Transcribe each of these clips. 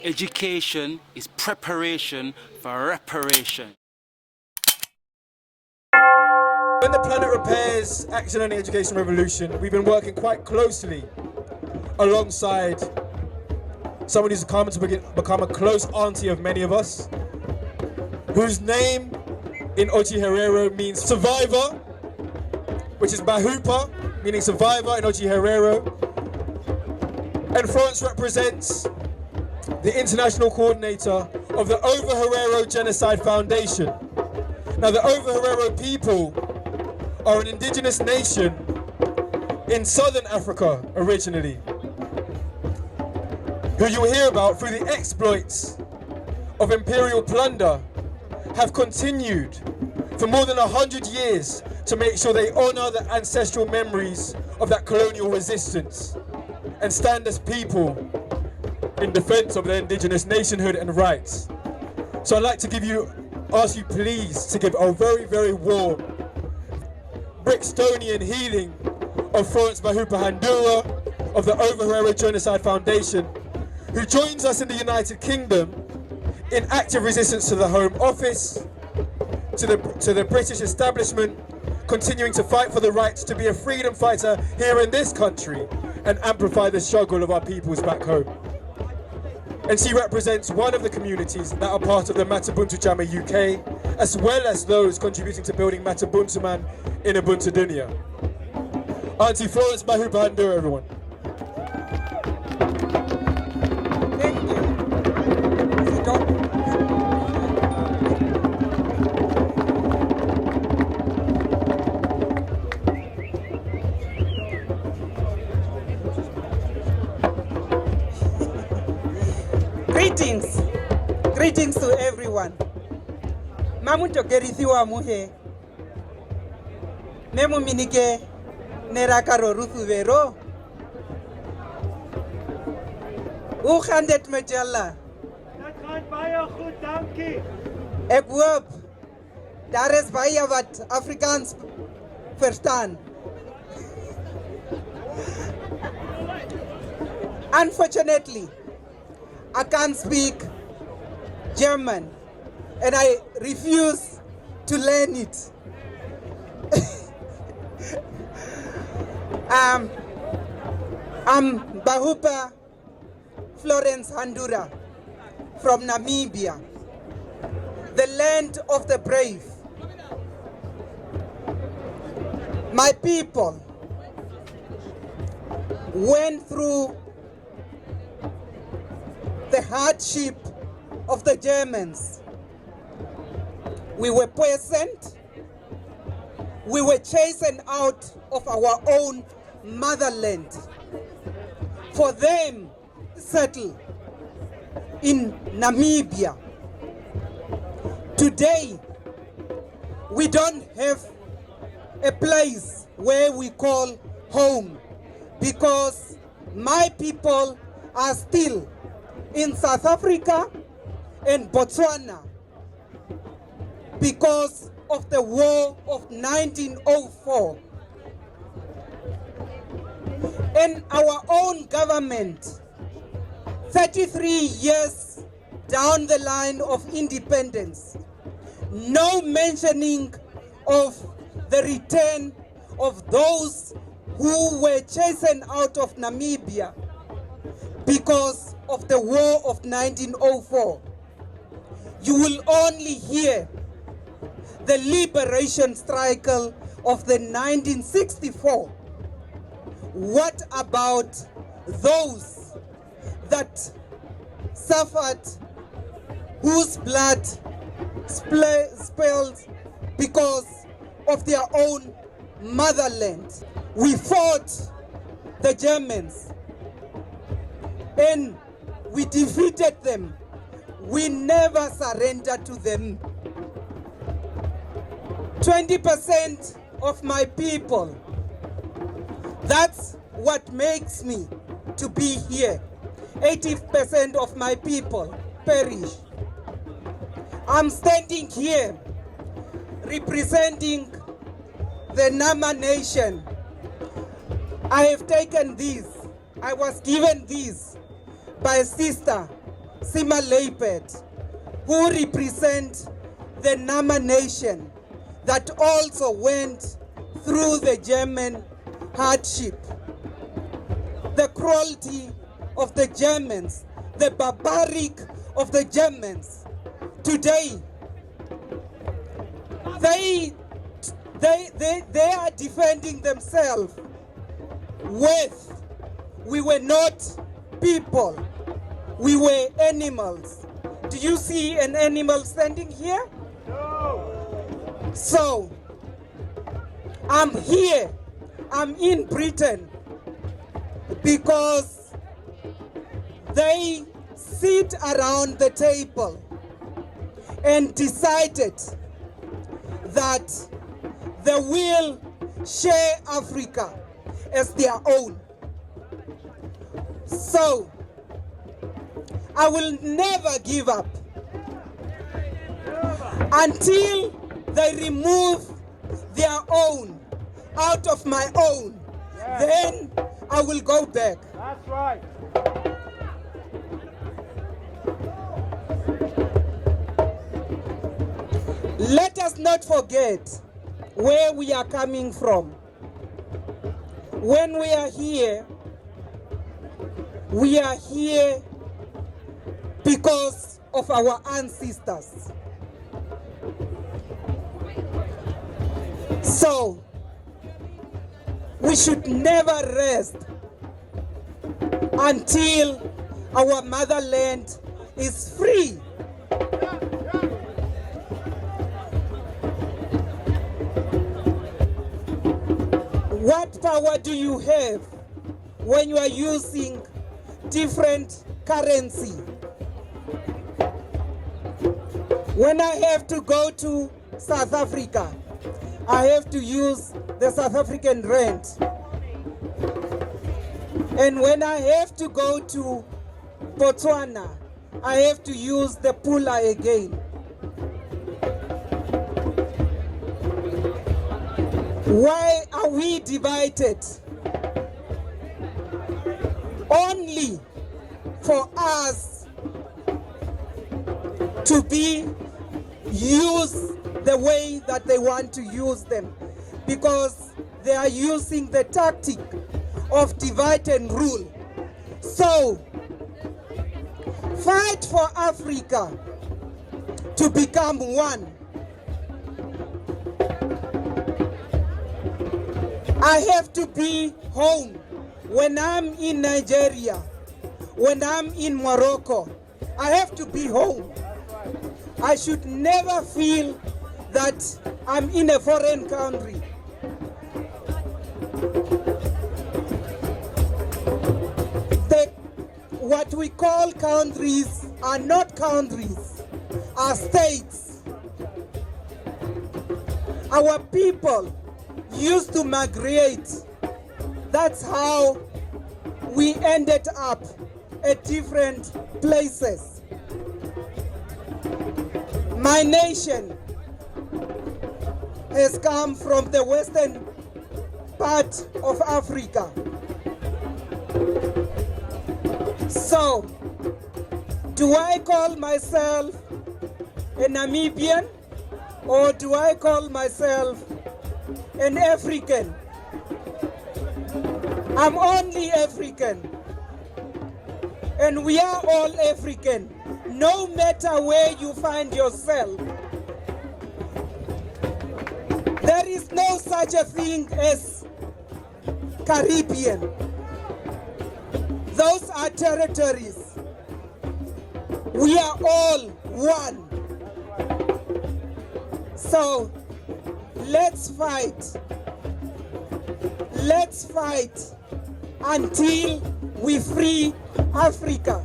Education is preparation for reparation. In the Planet Repairs Action and Education Revolution, we've been working quite closely alongside someone who's come to become a close auntie of many of us, whose name in Ovaherero means survivor, which is Mbahupa, meaning survivor in Ovaherero. And Florence represents the international coordinator of the Ovaherero Genocide Foundation. Now, the Ovaherero people are an indigenous nation in southern Africa originally, who you'll hear about through the exploits of imperial plunder, have continued for more than 100 years to make sure they honor the ancestral memories of that colonial resistance and stand as people in defense of their indigenous nationhood and rights. So I'd like to ask you please to give a very, very warm Brixtonian healing of Florence Mbahupa of the Ovaherero Genocide Foundation, who joins us in the United Kingdom in active resistance to the Home Office, to the British establishment, continuing to fight for the rights to be a freedom fighter here in this country and amplify the struggle of our peoples back home. And she represents one of the communities that are part of the Matabuntu Jama UK, as well as those contributing to building Matabuntu Man in Ubuntu Dunia. Auntie Florence Mbahupa, everyone. Thank you. Greetings to everyone. Mamuto gerithiwa muhe. Memu minike nerakaro ruthu vero. Hoe gaan dit met julle? Dat gaan baie goed, dankie. Ek hoop daar is baie wat Afrikaans verstaan. Unfortunately, I can't speak German and I refuse to learn it. I'm Mbahupa Florence Handura from Namibia, the land of the brave. My people went through the hardship of the Germans. We were poisoned. We were chased out of our own motherland. For them to settle in Namibia. Today, we don't have a place where we call home because my people are still in South Africa and Botswana because of the war of 1904. And our own government, 33 years down the line of independence, no mentioning of the return of those who were chased out of Namibia because of the war of 1904. You will only hear the liberation struggle of the 1964. What about those that suffered, whose blood spilled because of their own motherland? We fought the Germans and we defeated them. We never surrendered to them. 20% of my people, that's what makes me to be here. 80% of my people perish. I'm standing here representing the Nama nation. I have taken these. I was given these by a sister Simalepet, who represent the Nama nation that also went through the German hardship, the cruelty of the Germans, the barbaric of the Germans. Today, they are defending themselves with, we were not people, we were animals. Do you see an animal standing here? No. So, I'm here, I'm in Britain because they sit around the table and decided that they will share Africa as their own. So, I will never give up until they remove their own out of my own. Then I will go back. That's right. Let us not forget where we are coming from. When we are here because of our ancestors. So, we should never rest until our motherland is free. What power do you have when you are using different currency? When I have to go to South Africa, I have to use the South African rand. And when I have to go to Botswana, I have to use the pula again. Why are we divided? Only for us to be used the way that they want to use them, because they are using the tactic of divide and rule. So, fight for Africa to become one. I have to be home when I'm in Nigeria, when I'm in Morocco. I have to be home. I should never feel that I'm in a foreign country. What we call countries are not countries, are states. Our people used to migrate. That's how we ended up at different places. My nation has come from the western part of Africa. So, do I call myself a Namibian or do I call myself an African? I'm only African. And we are all African, no matter where you find yourself. There is no such a thing as Caribbean. Those are territories. We are all one. So let's fight. Let's fight until we free Africa.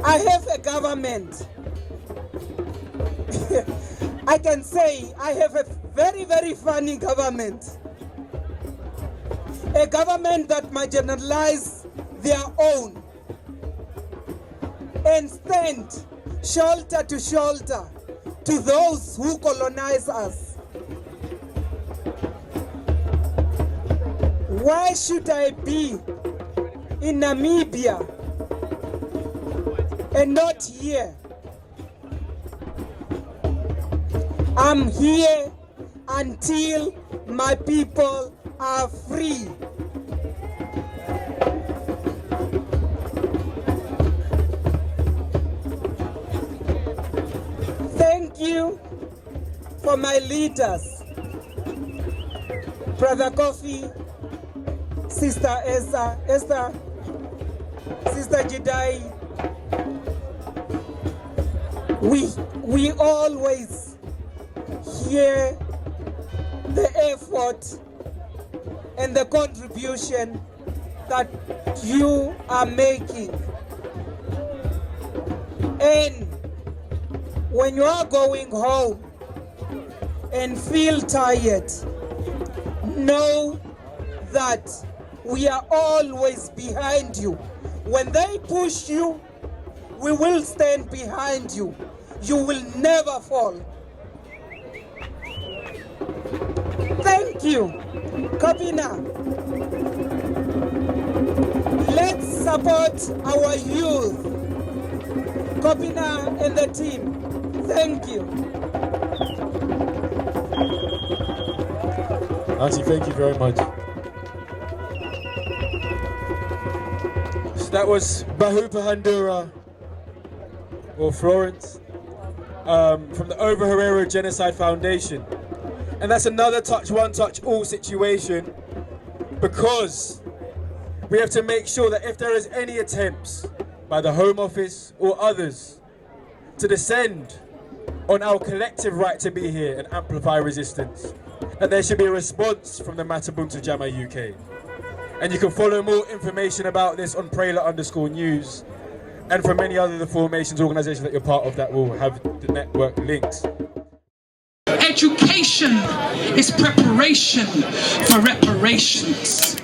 I have a government. I can say I have a very, very funny government. A government that marginalize their own and stand shoulder to shoulder to those who colonize us. Why should I be in Namibia and not here? I'm here until my people are free. Thank you for my leaders, Brother Kofi, Sister Esther, Sister Jidai. We always hear the effort and the contribution that you are making. And when you are going home and feel tired, know that we are always behind you. When they push you, we will stand behind you. You will never fall. Thank you, Kabina. Let's support our youth. Kabina and the team. Thank you. Auntie, thank you very much. So that was Mbahupa Handura, or Florence, from the Ovaherero Genocide Foundation. And that's another touch one, touch all situation, because we have to make sure that if there is any attempts by the Home Office or others to descend on our collective right to be here and amplify resistance, that there should be a response from the Matabuntu Jama UK. And you can follow more information about this on PRALER_news, and from many other formations, organizations that you're part of that will have the network links. Education is preparation for reparations.